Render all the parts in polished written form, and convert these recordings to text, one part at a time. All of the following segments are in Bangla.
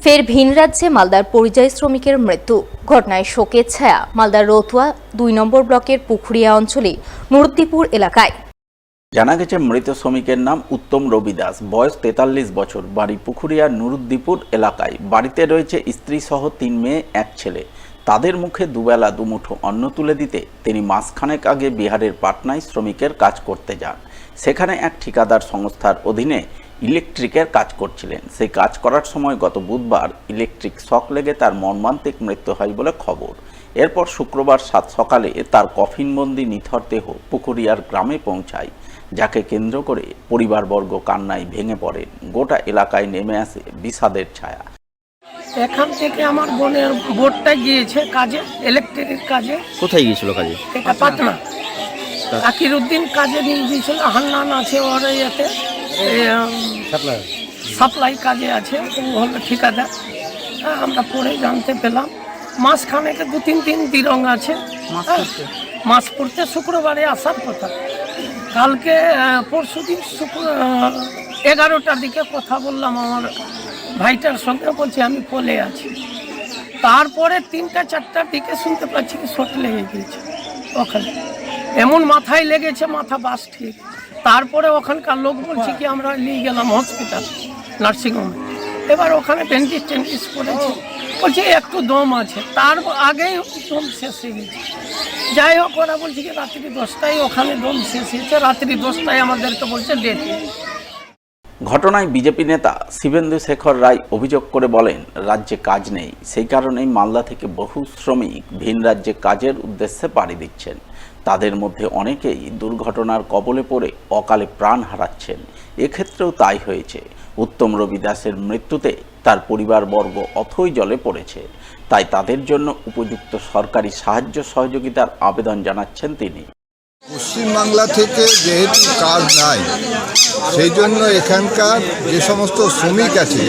ফের ভিন রাজ্যে মালদার পরিযায়ী শ্রমিকের মৃত্যু। ঘটনায় শোকের ছায়া মালদার রতুয়া ২ নম্বর ব্লকের পুখুরিয়া অঞ্চলে নুরুদ্দিপুর এলাকায়। জানা গেছে মৃত শ্রমিকের নাম উত্তম রবি দাস, বয়স ৪৩ বছর, বাড়ি পুখুরিয়ার নুরুদ্দিপুর এলাকায়। বাড়িতে রয়েছে স্ত্রী সহ ৩ মেয়ে, ১ ছেলে। তাদের মুখে দুবেলা দুমুঠো অন্ন তুলে দিতে তিনি মাসখানেক আগে বিহারের পাটনায় শ্রমিকের কাজ করতে যান। সেখানে এক ঠিকাদার সংস্থার অধীনে ইলেকট্রিকের কাজ করছিলেন। সেই কাজ করার সময় গত বুধবার ইলেকট্রিক শক লেগে তার মর্মান্তিক মৃত্যু হয় বলে খবর। এরপর শুক্রবার সকালে তার কফিনবন্দি নিথর দেহ পুকুরিয়ার গ্রামে পৌঁছায়, যাকে কেন্দ্র করে পরিবারবর্গ কান্নায় ভেঙে পড়েন। গোটা এলাকায় নেমে আসে বিষাদের ছায়া। এখান থেকে আমার বোনের বোটটা গিয়েছে কাজে, ইলেকট্রিকের কাজে। কোথায় গিয়েছিল কাজে? এটা পাটনা। আকিরউদ্দিন কাজে নিয়ে গিয়েছিল, হান্নান আছে ওর ইয়েতে সাপ্লাই কাজে আছে, ও হলো ঠিকাদার। আমরা পরে জানতে পেলাম মাসখানেকে ২-৩ দিন দিরং আছে, মাস পড়তে শুক্রবারে আসার কথা। কালকে পরশুদিন ১১টার দিকে কথা বললাম আমার ভাইটার সঙ্গে, বলছি আমি পোলে আছি। তারপরে ৩টা-৪টার দিকে শুনতে পাচ্ছি কি শর্ট লেগে গিয়েছে ওখানে, এমন মাথায় লেগেছে, মাথা বাস ঠিক। তারপরে ওখানকার লোক বলছে কি আমরা নিয়ে গেলাম হসপিটাল, নার্সিংহোমে। এবার ওখানে টেন্টিস করেছে, বলছে একটু দম আছে, তার আগেই দম শেষ হয়ে গেছে। যাই হোক, ওরা বলছে কি রাত্রি 10টায় ওখানে দম শেষ হয়েছে, রাত্রি 10টায় আমাদেরকে বলছে ডেট। ঘটনায় বিজেপি নেতা শিবেন্দু শেখর রায় অভিযোগ করে বলেন, রাজ্যে কাজ নেই, সেই কারণেই মালদা থেকে বহু শ্রমিক ভিন রাজ্যে কাজের উদ্দেশ্যে পাড়ি দিচ্ছেন। তাদের মধ্যে অনেকেই দুর্ঘটনার কবলে পড়ে অকালে প্রাণ হারাচ্ছেন। এক্ষেত্রেও তাই হয়েছে। উত্তম রবি দাসের মৃত্যুতে তার পরিবারবর্গ অথৈ জলে পড়েছে। তাই তাদের জন্য উপযুক্ত সরকারি সাহায্য সহযোগিতার আবেদন জানাচ্ছেন তিনি। পশ্চিমবাংলা থেকে যেহেতু কাজ নাই, সেই জন্য এখানকার যে সমস্ত শ্রমিক আছে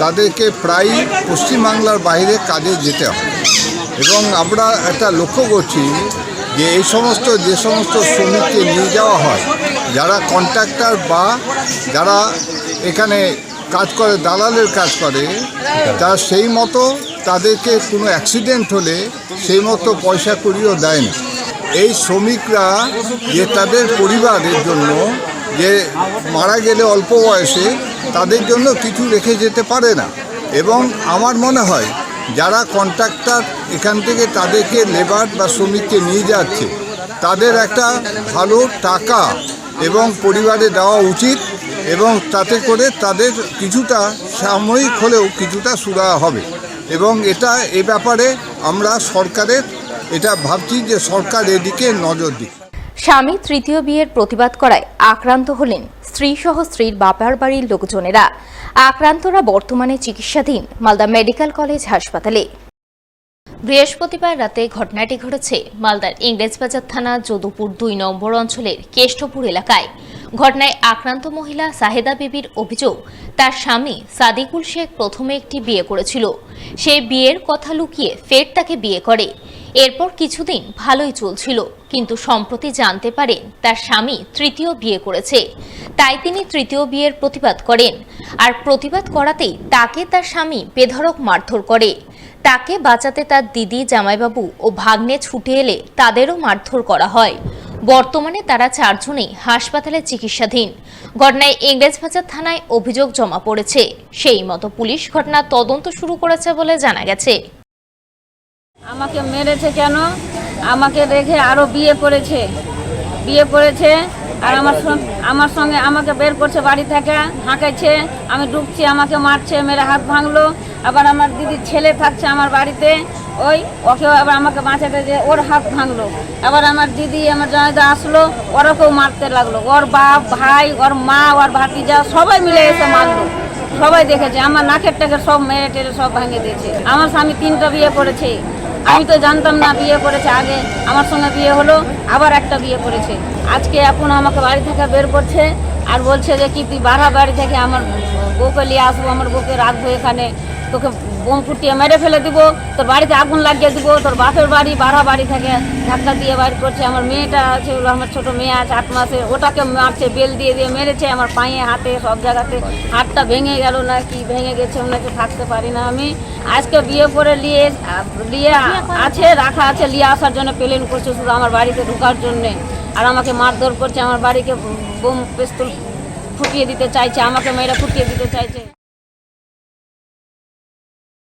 তাদেরকে প্রায় পশ্চিমবাংলার বাইরে কাজে যেতে হয়। এবং আমরা একটা লক্ষ্য করছি যে এই যে সমস্ত শ্রমিককে নিয়ে যাওয়া হয়, যারা কন্ট্রাক্টর বা যারা এখানে কাজ করে, দালালের কাজ করে, তারা সেই মতো তাদেরকে কোনো অ্যাক্সিডেন্ট হলে সেই মতো পয়সা করিও দেয় না। এই শ্রমিকরা যে তাদের পরিবারের জন্য যে মারা গেলে অল্প বয়সে, তাদের জন্য কিছু রেখে যেতে পারে না। এবং আমার মনে হয় যারা কন্ট্রাক্টর এখান থেকে তাদেরকে লেবার বা শ্রমিককে নিয়ে যাচ্ছে, তাদের একটা ভালো টাকা এবং পরিবারে দেওয়া উচিত, এবং তাতে করে তাদের কিছুটা সাময়িক হলেও কিছুটা সুরাহা হবে। এবং এ ব্যাপারে আমরা সরকারের এটা ভাবছি যে সরকার এদিকে নজর দিক। স্বামী তৃতীয় বিয়ের প্রতিবাদ করায় আক্রান্ত হলেন স্ত্রী সহ স্ত্রীর বাবার বাড়ির লোকজনেরা। আক্রান্তরা বর্তমানে চিকিৎসাধীন মালদা মেডিকেল কলেজ হাসপাতালে। বৃহস্পতিবার রাতে ঘটনাটি ঘটেছে মালদার ইংরেজবাজার থানা যদুপুর ২ নম্বর অঞ্চলের কেষ্টপুর এলাকায়। ঘটনায় আক্রান্ত মহিলা সাহেদা বিবির অভিযোগ, তার স্বামী সাদিকুল শেখ প্রথমে একটি বিয়ে করেছিল, সেই বিয়ের কথা লুকিয়ে ফের তাকে বিয়ে করে। এরপর কিছুদিন ভালোই চলছিল, কিন্তু সম্প্রতি জানতে পারেন তার স্বামী তৃতীয় বিয়ে করেছে। তাই তিনি তৃতীয় বিয়ের প্রতিবাদ করেন, আর প্রতিবাদ করাতেই তাকে তার স্বামী বেধড়ক মারধর করে। তাকে বাঁচাতে তার দিদি, জামাইবাবু ও ভাগ্নে ছুটে এলে তাদেরও মারধর করা হয়। বর্তমানে তারা 4 জনেই হাসপাতালে চিকিৎসাধীন। ঘটনায় ইংরেজবাজার থানায় অভিযোগ জমা পড়েছে। সেই মতো পুলিশ ঘটনার তদন্ত শুরু করেছে বলে জানা গেছে। আমাকে মেরেছে কেন? আমাকে রেখে আরো বিয়ে করেছে আর আমার সঙ্গে আমাকে বের করছে বাড়ি থেকে, হাঁকাইছে, আমি ঢুকছি, আমাকে মারছে, মেরে হাত ভাঙলো। আবার আমার দিদির ছেলে থাকছে আমার বাড়িতে, ওকেও আবার আমাকে বাঁচাতে যে ওর হাত ভাঙলো। আবার আমার দিদি, আমার জামাইদা আসলো, ওরাকেও মারতে লাগলো। ওর বাপ, ভাই, ওর মা, ওর ভাতিজা সবাই মিলে এসে মারলো। সবাই দেখেছে, আমার নাকের টাকের সব মেরে টেরে সব ভেঙে দিয়েছে। আমার স্বামী 3টা বিয়ে করেছে, আমি তো জানতাম না বিয়ে করেছে। আগে আমার সঙ্গে বিয়ে হলো, আবার একটা বিয়ে করেছে। আজকে এখন আমাকে বাড়ি থেকে বের করছে আর বলছে যে কি তুই বাড়া বাড়ি থেকে আমার বউকে নিয়ে আসবো, আমার বউকে রাখবো এখানে, তোকে বোম ফুটিয়ে মেরে ফেলে দিব, তোর বাড়িতে আগুন লাগিয়ে দিব, তোর বাপের বাড়ি বাড়া বাড়ি থেকে ধাক্কা দিয়ে বাইর করছে। আমার মেয়েটা আছে, আমার ছোট মেয়ে আছে 8 মাসের, ওটাকে মারছে, বেল দিয়ে দিয়ে মেরেছে। আমার পায়ে হাতে সব জায়গাতে, হাতটা ভেঙে গেল না কি ভেঙে গেছে, ওনাকে থাকতে পারি না আমি। আজকে বিয়ে করে নিয়ে আছে, রাখা আছে, নিয়ে আসার জন্য প্লেন করছে শুধু আমার বাড়িতে ঢোকার জন্যে। আর আমাকে মারধর করছে, আমার বাড়িকে বোম পিস্তল ফুটিয়ে দিতে চাইছে, আমাকে মেয়েরা ফুটিয়ে দিতে চাইছে।